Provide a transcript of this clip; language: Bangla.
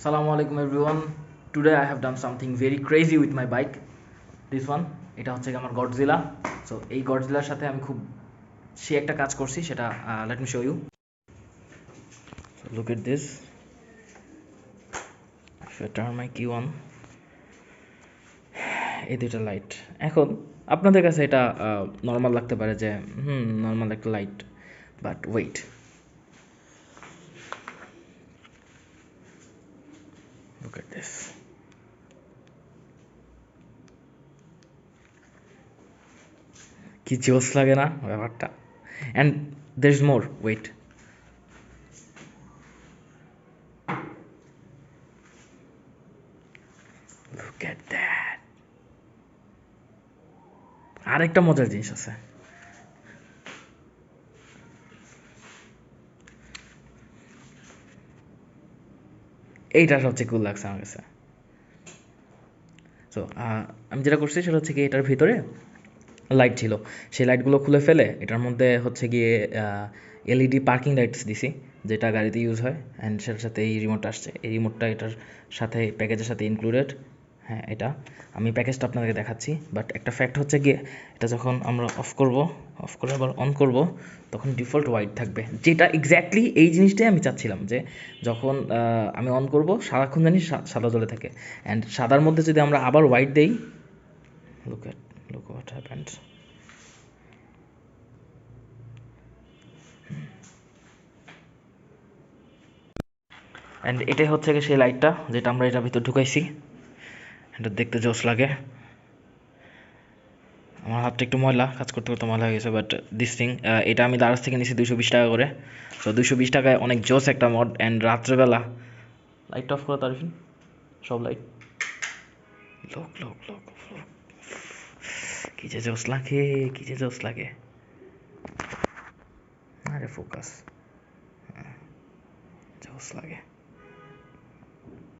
Assalamu alaikum everyone. Today I have done something very crazy with my bike. This one, এটা হচ্ছে আমার গডজিলা। সো এই গডজিলার সাথে আমি খুব একটা কাজ করছি, সেটা let me show you. So look at this. If I turn my key on, এই দুইটা লাইট। এখন আপনাদের কাছে এটা নর্মাল লাগতে পারে যে নর্মাল একটা light, but wait, look at this. কি জোস লাগে না ব্যাপারটা? And there is more, wait, look at that. আরেকটা মজার জিনিস আছে, এইটা সবচেয়ে কুল লাগছে আমার কাছে। সো আমি যেটা করছি সেটা হচ্ছে কি, এটার ভিতরে লাইট ছিল, সেই লাইটগুলো খুলে ফেলে এটার মধ্যে হচ্ছে গিয়ে এলইডি পার্কিং লাইটস দিছি, যেটা গাড়িতে ইউজ হয়। অ্যান্ড সেটার সাথে এই রিমোটটা আসছে, এই রিমোটটা এটার সাথে প্যাকেজের সাথে ইনক্লুডেড। হ্যাঁ, এটা আমি প্যাকেজটা আপনাদেরকে দেখাচ্ছি। বাট একটা ফ্যাক্ট হচ্ছে গিয়ে, এটা যখন আমরা অফ করে আবার অন করব, তখন ডিফল্ট হোয়াইট থাকবে, যেটা এক্স্যাক্টলি এই জিনিসটাই আমি চাচ্ছিলাম, যে যখন আমি অন করব সারাক্ষণ জানি সাদা জ্বলে থাকে। অ্যান্ড সাদার মধ্যে যদি আমরা আবার হোয়াইট দেই, look what happened. অ্যান্ড এটাই হচ্ছে কি সেই লাইটটা যেটা আমরা এটার ভিতর ঢুকাইছি। এটা দেখতে জোস লাগে। আমার হাতটা একটু ময়লা, কাজ করতে করতে ময়লা হয়ে গেছে, বাট দিস থিং, এটা আমি দারাজ থেকে নিয়েছি 220 টাকা করে। সো 220 টাকায় অনেক জোস একটা মড। অ্যান্ড রাত্রেবেলা লাইট অফ করে তারিফিন, সব লাইট, লোক লোক লোক, কি যে জোস লাগে, কি যে জোস লাগে। আরে ফোকাস, জোস লাগে।